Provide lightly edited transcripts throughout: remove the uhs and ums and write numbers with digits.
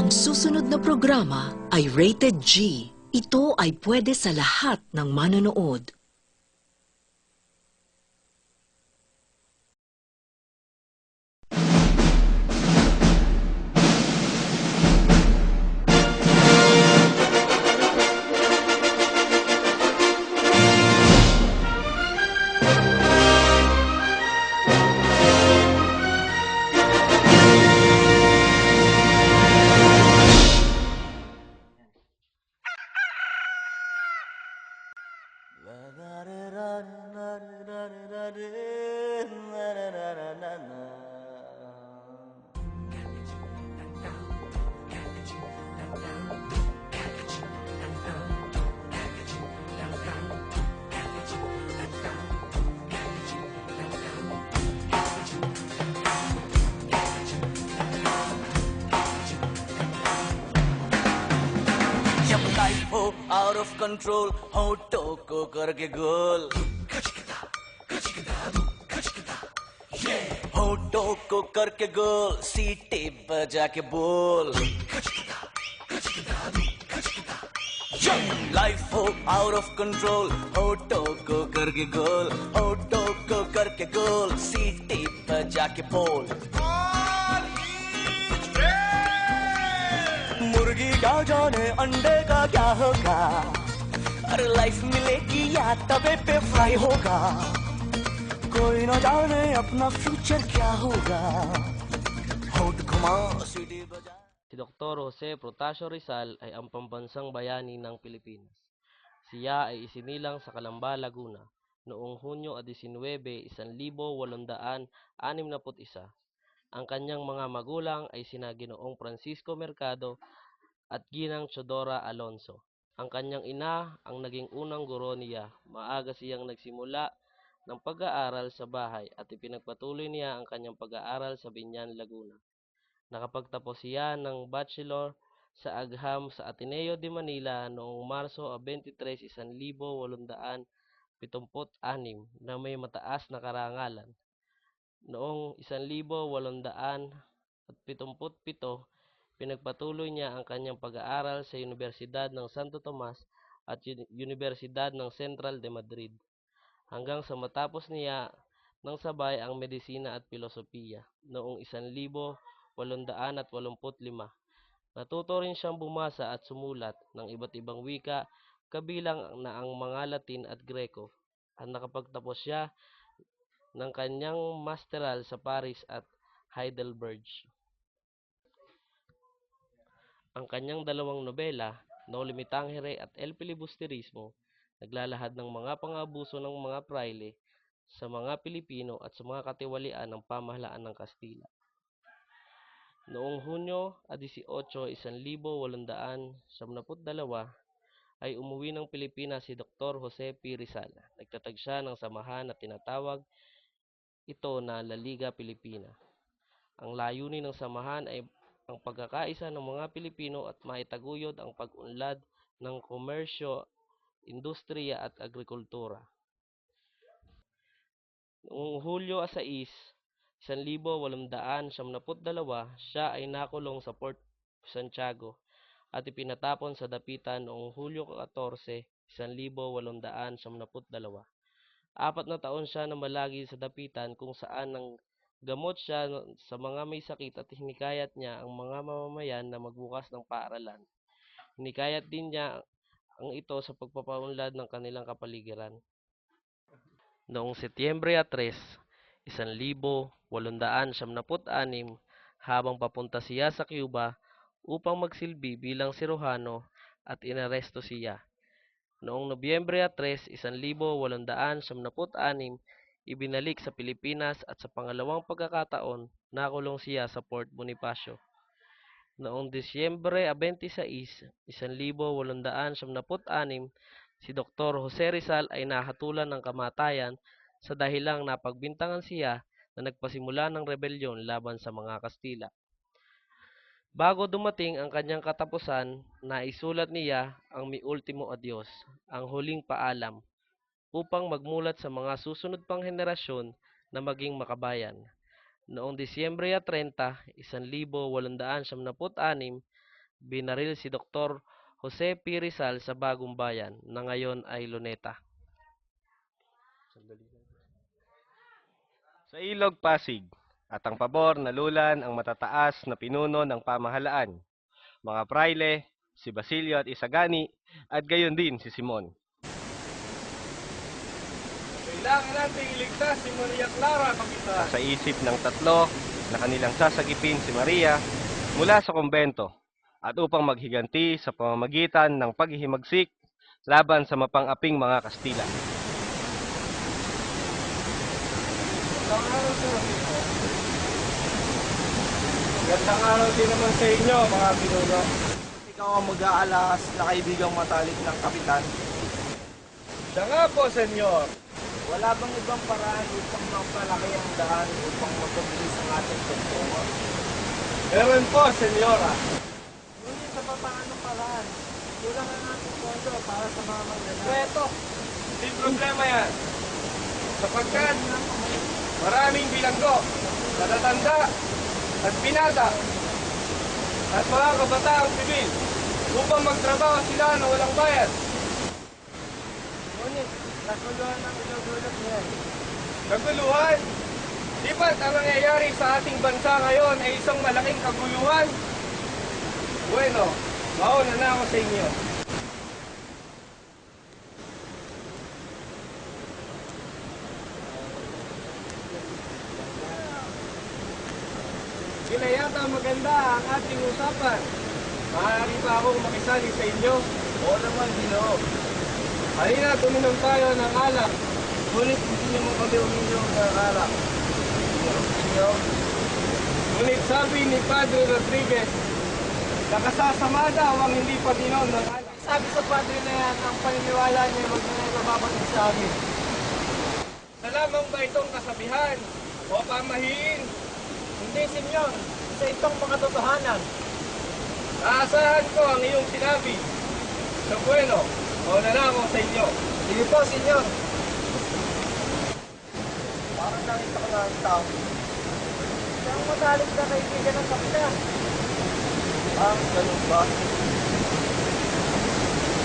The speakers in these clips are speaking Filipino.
Ang susunod na programa ay rated G. Ito ay pwede sa lahat ng manonood. जब लाइफ हो out of control होठों को करके गोल होठों को करके गोल सीटी बजा के बोल लाइफ हो आउट ऑफ कंट्रोल होठों को करके गोल होठों को करके गोल सीटी बजा के बोल मुर्गी क्या जाने अंडे का क्या होगा अरे लाइफ मिलेगी या तवे पे फ्राई होगा कोई न जाने अपना फ्यूचर क्या होगा होठ घुमा सीटी बजा. Si Dr. Jose Protasio Rizal ay ang pambansang bayani ng Pilipinas. Siya ay isinilang sa Calamba, Laguna noong Hunyo 19, 1861. Ang kanyang mga magulang ay sina Ginoong Francisco Mercado at Ginang Chodora Alonso. Ang kanyang ina ang naging unang guro niya. Maaga siyang nagsimula ng pag-aaral sa bahay at ipinagpatuloy niya ang kanyang pag-aaral sa Binyan, Laguna. Nakapagtapos siya ng bachelor sa agham sa Ateneo de Manila noong Marso 23, 1876 na may mataas na karangalan. Noong 1877, pinagpatuloy niya ang kanyang pag-aaral sa Universidad ng Santo Tomas at Universidad ng Central de Madrid hanggang sa matapos niya ng sabay ang medisina at filosofiya noong 1885. Natuto rin siyang bumasa at sumulat ng iba't ibang wika kabilang na ang mga Latin at Greko at nakapagtapos siya ng kanyang masteral sa Paris at Heidelberg. Ang kanyang dalawang nobela, Noli Me Tangere at El Filibusterismo, naglalahad ng mga pang-aabuso ng mga praile sa mga Pilipino at sa mga katiwalian ng pamahalaan ng Kastila. Noong Hunyo 18, 1872 ay umuwi ng Pilipinas si Dr. Jose P. Rizal. Nagtatag siya ng samahan na tinatawag ito na La Liga Pilipina. Ang layunin ng samahan ay ang pagkakaisa ng mga Pilipino at maitaguyod ang pag-unlad ng komersyo, industriya at agrikultura. Noong Hulyo 6, 1872, siya ay nakulong sa Port Santiago at ipinatapon sa dapitan noong Hulyo 14, 1872. 4 na taon siya namalagi sa dapitan kung saan nang gamot siya sa mga may sakit at hinikayat niya ang mga mamamayan na magbukas ng paaralan. Hinikayat din niya ang ito sa pagpapaunlad ng kanilang kapaligiran. Noong Setyembre 3, 1876, habang papunta siya sa Cuba upang magsilbi bilang siruhano at inaresto siya. Noong Nobyembre 3, 1876, ibinalik sa Pilipinas at sa pangalawang pagkakataon, nakulong siya sa Fort Bonifacio. Noong Disyembre 26, 1876, si Dr. Jose Rizal ay nahatulan ng kamatayan sa dahilang napagbintangan siya na nagpasimula ng rebelyon laban sa mga Kastila. Bago dumating ang kanyang katapusan, naisulat niya ang Mi Ultimo Adios, ang huling paalam, upang magmulat sa mga susunod pang henerasyon na maging makabayan. Noong Disyembre 30, 1876, binaril si Dr. Jose P. Rizal sa Bagong Bayan na ngayon ay Luneta. Sa Ilog, Pasig, at ang pabor na lulan ang matataas na pinuno ng pamahalaan, mga prayle, si Basilio at Isagani, at gayon din si Simon. Kailangan natin iligtas si Maria Clara, Kapitan. Sa isip ng tatlo na kanilang sasagipin si Maria mula sa kumbento at upang maghiganti sa pamamagitan ng paghihimagsik laban sa mapang-aping mga Kastila. Gandang araw din naman sa inyo, mga pinuno. Ikaw ang mag-aalas na kaibigang matalik ng kapitan. Siya nga po, senyor. Wala bang ibang paraan upang mapalaki ang daan upang mapabilis ang ating pagtungo? Meron po, senyora. Ngunit sa papaanong paraan, kulang ang ating pondo para sa mga manggana. Kweto, hindi problema yan. Sapagkat maraming bilanggo, matatanda, at binata, at mga kabataang sibil upang magtrabaho sila na walang bayad. Ngunit, nakuluhan ang ilog-ulog niyan. Kaguluhan? Di ba't ang nangyayari sa ating bansa ngayon ay isang malaking kaguluhan? Bueno, mauna na ako sa inyo. Hindi na yata maganda ang ating usapan. Maaari ba akong makisali sa inyo? Oo naman, Ginoo. Halina, tuminom tayo ng alak. Ngunit hindi niyo mo kami uminom ng alak. Inyo, Ngunit sabi ni Padre Rodriguez, nakasasama daw ang hindi patinom ng alak. sabi sa padre na yan, ang paniniwala niya ay magiging mababatid sa amin. Sa lamang ba itong kasabihan o pamahiin? Hindi, senyor. Sa itong mga totohanan. Aasahan ko ang iyong sinabi. So bueno, mauna na ako sa inyo. Sige po, senyor. Parang nakita ko na ang tao. Siya ang matalik na kaibigan ng kapitan. Ganun ba?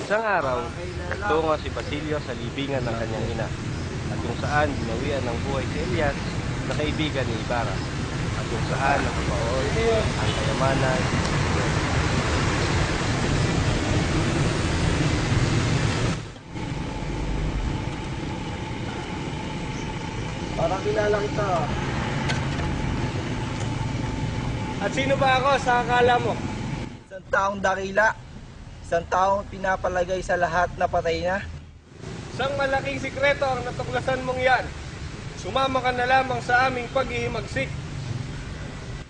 Isang araw, nagtungo si Basilio sa libingan ng kanyang ina, at kung saan binawian ng buhay si Elias na kaibigan ni Ibarra, at kung saan nakapaon ang kayamanan. Parang kilala kita. At sino ba ako sa akala mo? Isang taong dakila. Isang taong pinapalagay sa lahat na patay na. Isang malaking sikreto ang natuklasan mong yan. Sumama ka na lamang sa aming paghihimagsik.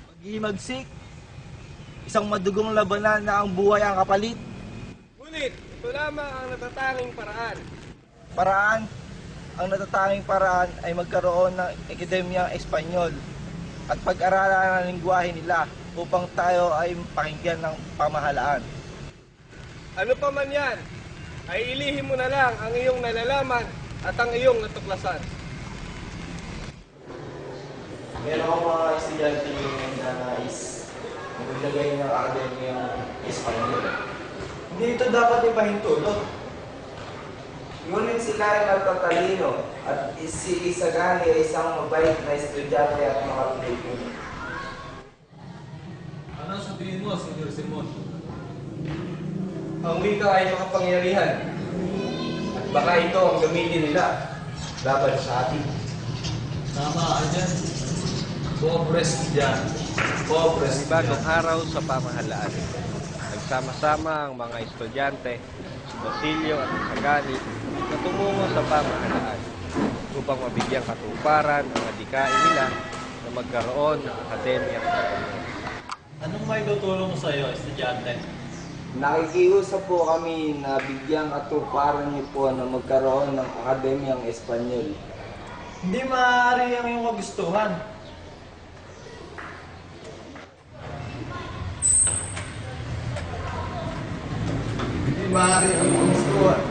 Paghihimagsik. Isang madugong labanan na ang buhay ang kapalit. Ngunit, ito lamang ang natatanging paraan. Paraan. Ang natatanging paraan ay magkaroon ng Akademiyang Espanyol at pag-aralan ng lingwahe nila upang tayo ay pakinggan ng pamahalaan. Ano pa man yan, ay ilihim mo na lang ang iyong nalalaman at ang iyong natuklasan. Meron akong mga estudyante na nais maglagay ng Akademiyang Espanyol. Hindi ito dapat ipahintulot. Ngunit sila ay nagtatalino at si Isagani ay isang mabait na estudyante at makapilipin. Ano sabihin mo, Senyor Simon? Ang wika ay makapangyarihan at baka ito ang gamitin nila laban sa atin. Tama ka dyan. Pobres dyan. Pobres Bagong araw sa pamahalaan. Nagsama-sama ang mga estudyante, si Basilio at Isagani, na tumungo sa pamahalaan upang mabigyang katuparan ang adikain nila na magkaroon ng Akademya. Anong may tutulong sa iyo, estudyante? Nakikiusap po kami na bigyang katuparan niyo po na magkaroon ng Akademiyang Espanyol. Hindi maaari ang iyong kagustuhan. Hindi maaari ang gustuhan.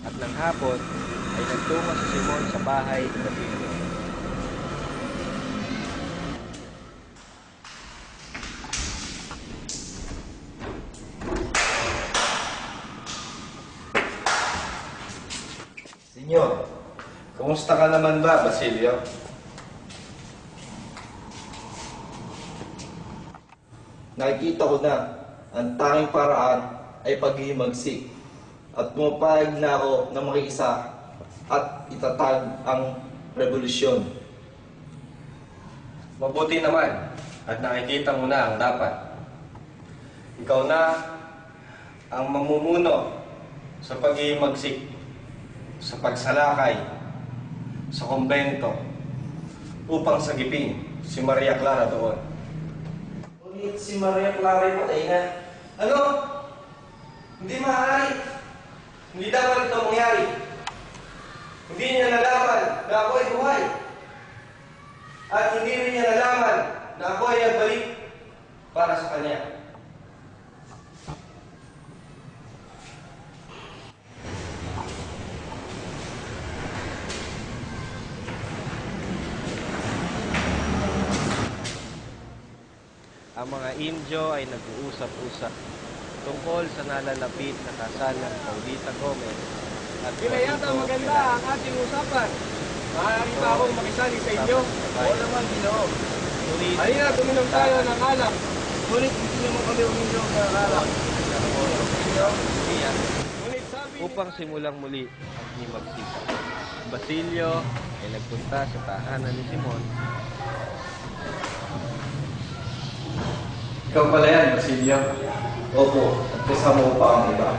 At ng hapon ay nagtungo si Simon sa bahay ni Basilio. Senyor, kumusta ka naman ba, Basilio? Nakikita ko na ang tanging paraan ay paghihimagsik at pumapayag na ako na makiisa at itatag ang revolusyon. Mabuti naman at nakikita mo na ang dapat. Ikaw na ang mamumuno sa paghihimagsik, sa pagsalakay, sa kumbento, upang sagipin si Maria Clara doon. Ngunit si Maria Clara ay patay na. Ano? Hindi maaari. Hindi dapat ito mangyari. Hindi niya nalaman na ako ay buhay. At hindi rin niya nalaman na ako ay nagbalik para sa kanya. Ang mga Indio ay nag-uusap-usap tungkol sa nalalapit na kasal ng Paulita Gomez at Hindi na yata maganda ang ating usapan. Maaari ba akong makisali sa inyo? Oo naman, Ginoo. Halina, tuminom tayo ng alak. Ngunit hindi naman kami uminom ng alak. Ngunit sabi upang simulang muli ang himagsika. Basilio ay nagpunta sa tahanan ni Simon. Ikaw pala yan, Basilio. Opo, at kasama ko pa ang iba.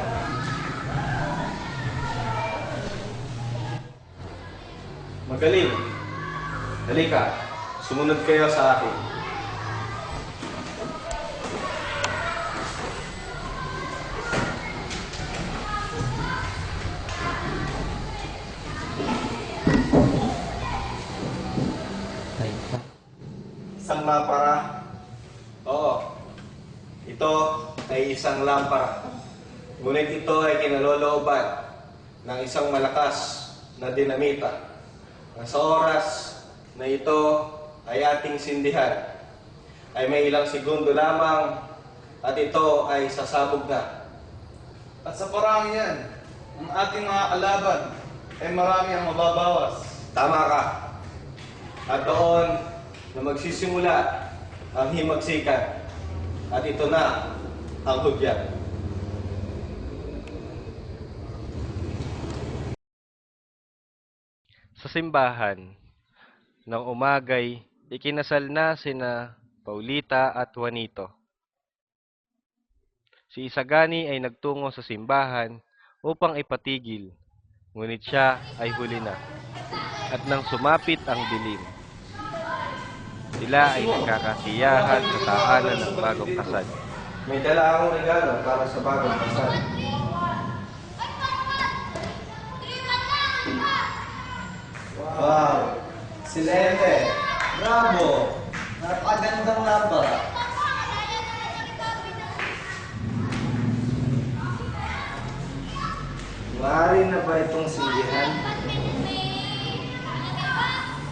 Magaling. Halika, sumunod kayo sa akin. Isang lampara. Oo. Ito ay isang lampara. Ngunit ito ay kinalolooban ng isang malakas na dinamita. Na sa oras na ito ay ating sindihan, ay may ilang segundo lamang at ito ay sasabog na. At sa parang yan, ang ating mga kalaban ay marami ang mababawas. Tama ka. At doon na magsisimula ang himagsikan. At ito na ang hudyat. Sa simbahan, ng umagay, ikinasal na sina Paulita at Juanito. Si Isagani ay nagtungo sa simbahan upang ipatigil, ngunit siya ay huli na. At nang sumapit ang dilim, sila ay nagkakasiyahan sa tahanan ng bagong kasal. May dala akong regalo para sa bagong kasal. Wow! Silente! Bravo! Napakagandang lampara. Maaari na ba itong sindihan?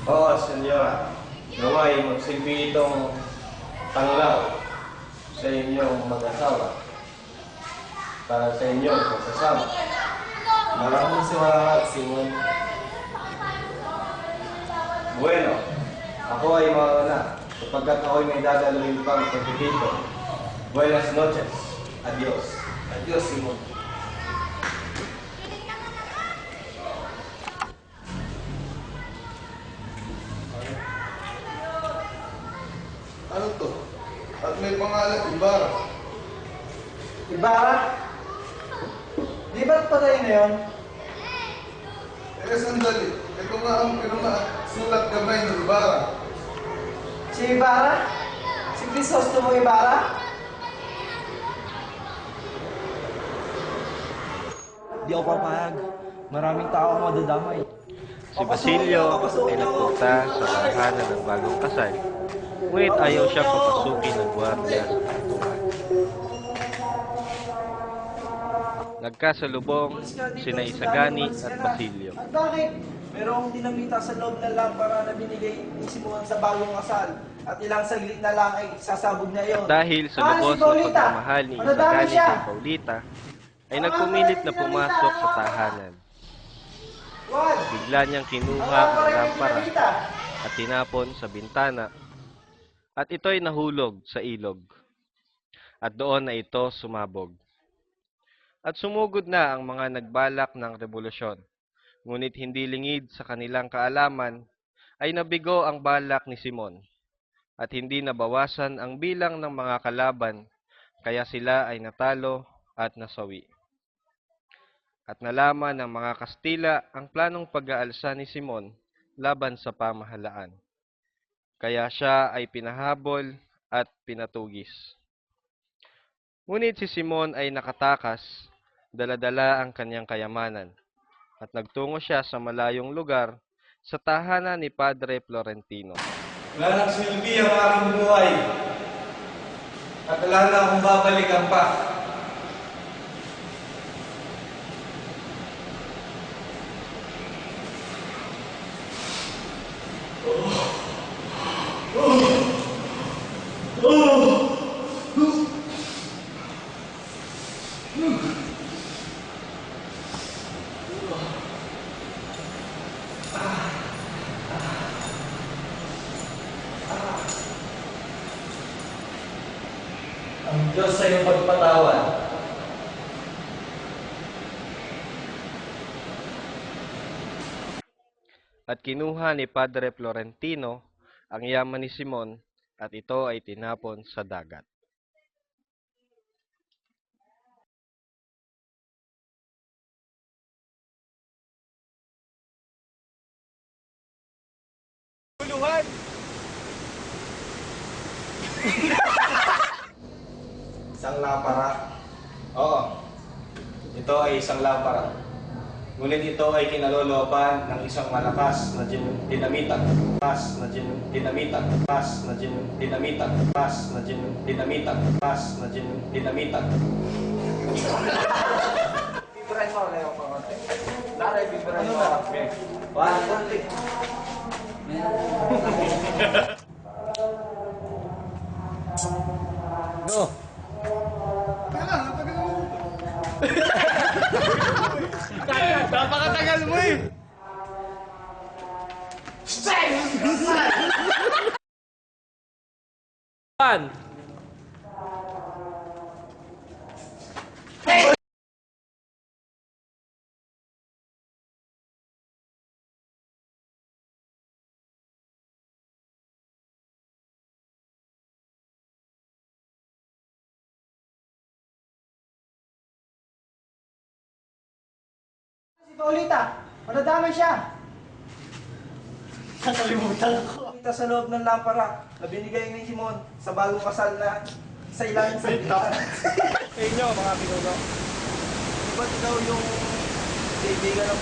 Oo, senyora. Naway magsilbi itong tanglaw sa inyong mag-asawa. Para sa inyong pagsasama. Maraming salamat, Simon. Bueno, ako ay mauna sapagkat ako'y may dadalawin pang pagkikito. Buenas noches. Adios. Adios, Simon. Ano to? At may pangalan, Ibarra. Ibarra? Di ba't patay na yun? Sandali. Ito nga ang pirma at sulat gabay ng Ibarra. Si Ibarra? Si Crisostomo Ibarra? Di ako papayag. Maraming tao ang madadamay. Si Basilio ay nagpunta sa tahanan ng bagong kasal, ngunit ayaw siya papasukin ng gwardiya sa kantungan. Nagkasalubong sina Isagani at Basilio. At bakit? Merong dinamita sa loob ng lampara na binigay ni Simon sa bagong kasal. At ilang saglit na lang ay sasabog na iyon. Dahil sa lubos na pagmamahal ni Isagani kay Paulita, ay nagpumilit na pumasok sa tahanan. Juan! Bigla niyang kinuha ang lampara at tinapon sa bintana, at ito'y nahulog sa ilog. At doon na ito sumabog. At sumugod na ang mga nagbalak ng revolusyon. Ngunit hindi lingid sa kanilang kaalaman ay nabigo ang balak ni Simon, at hindi nabawasan ang bilang ng mga kalaban, kaya sila ay natalo at nasawi. At nalaman ng mga Kastila ang planong pag-aalsa ni Simon laban sa pamahalaan. Kaya siya ay pinahabol at pinatugis. Ngunit si Simon ay nakatakas, dala-dala ang kanyang kayamanan, at nagtungo siya sa malayong lugar sa tahanan ni Padre Florentino. Wala nang silbi ang aking buhay. At wala na akong babalikan pa. Ang Diyos sa iyong pagpatawad. At kinuha ni Padre Florentino ang yaman ni Simon, at ito ay tinapon sa dagat. Isang lampara. Oo. Ito ay isang lampara. Ngunit ito ay kinalolooban ng isang malakas na dinamita. Pas na dinamita. Pas na dinamita. Pas na dinamita. Pas na dinamita. Bibiray mo, Leo, pa konti. Laray, bibiray mo. Wala, konti. No. Napakatagal mo eh! Si Paulita, madadamay siya. Nakalimutan ko. Kita sa loob ng lampara na binigay ni Simon sa bagong kasal na sa ilalim sa bintana. Sa inyo, mga pinuno. Di ba't ikaw yung kaibigan ng...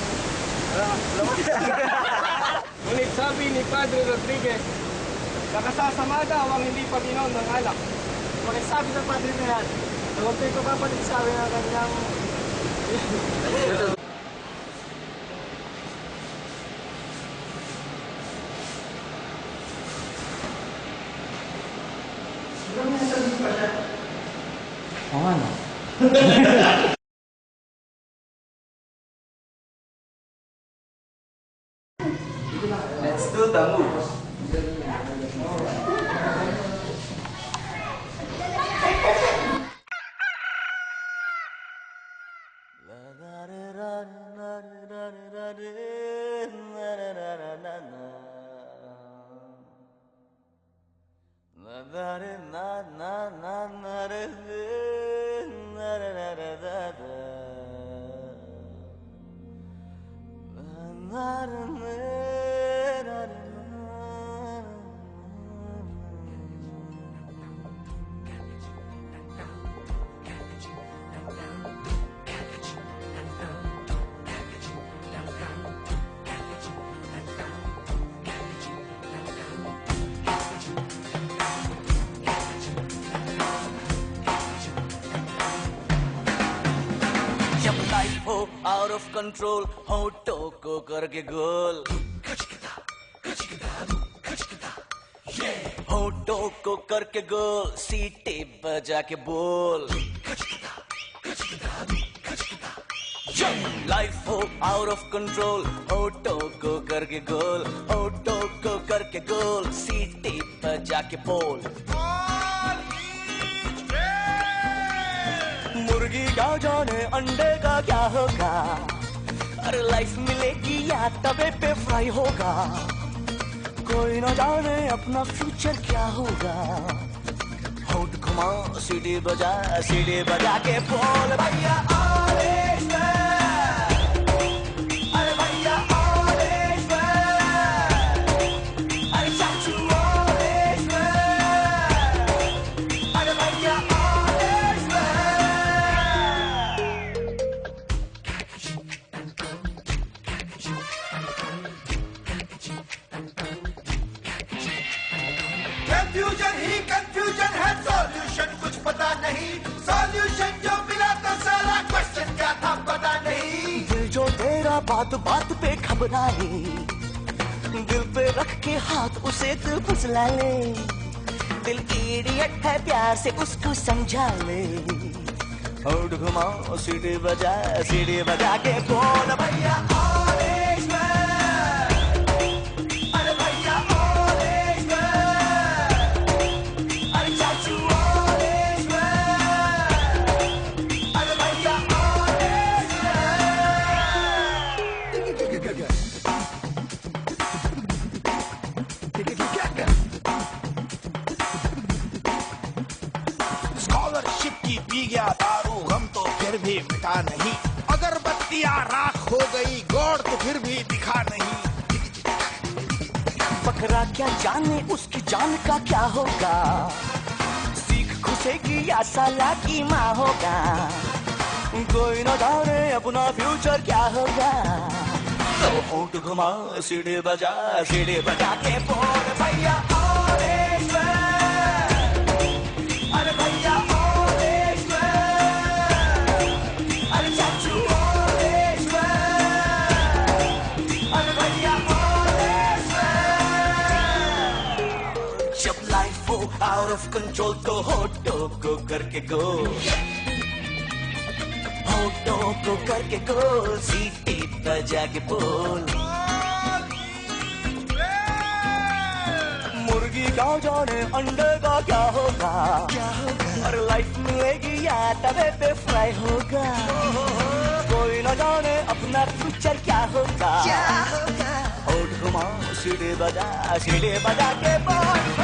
Ngunit sabi ni Padre Rodriguez, nakasasama daw ang hindi pag-inom ng alak. Pakisabi sa padre na yan, huwag kayo kapapalit sabi ng kanyang... Oo nga, no? Let's do the move. जब लाइफ हो out of control होठों को करके गोल होठों को करके गोल सीटे बजा के बोल लाइफ हो आउट ऑफ कंट्रोल, ऑटो को करके गोल, ऑटो को करके गोल, सीटी बजा के पोल। मुर्गी क्या जाने अंडे का क्या होगा, अरे लाइफ मिलेगी या तवे पे फ्राई होगा, कोई न जाने अपना फ्यूचर क्या होगा। होट घुमा सीढ़ी बजा के बोल भैया ऑरेंज मैन, अरे भैया ऑरेंज मैन, अरे चाचू ऑरेंज मैन, अरे भैया ऑरेंज कंफ्यूजन ही कंफ्यूजन है, सॉल्यूशन कुछ पता नहीं, सॉल्यूशन जो मिला तो सारा क्वेश्चन क्या था पता नहीं। दिल जो तेरा बात बात पे घबराए, दिल पे रख के हाथ उसे तू फुसला ले, दिल इडियट है प्यार से उसको समझा ले। होठ घुमा सीढ़ी बजा के बोल भैया ऑरेंज मैन, अरे भैया ऑरेंज मैन, अरे चाचू ऑरेंज मैन, अरे भैया ऑरेंज स्कॉलरशिप की पी गया दारू, गम तो फिर भी मिटा नहीं, अगरबत्तियां राख हो गई, गॉड तो फिर भी दिखा नहीं। बकरा क्या जाने उसकी जान का क्या होगा, सीख घुसेगी या साला की माँ होगा, कोई न जाने अपना फ्यूचर क्या होगा। तो होंठ घुमा सीढ़ी बजा के बोल भैया ऑरेंज मैन, अरे भैया ऑरेंज मैन, अरे चाचू ऑरेंज मैन, अरे भैया ऑरेंज मैन। जब लाइफ हो आउट ऑफ कंट्रोल तो होठों को करके गोल, होठों को करके गोल, सीटी बजा के बोल। मुर्गी क्या जाने अंडे का क्या होगा, और लाइफ मिलेगी या तवे पे फ्राई होगा, कोई न जाने अपना फ्यूचर क्या होगा। होठ घुमा सीढ़ी बजा के बोल।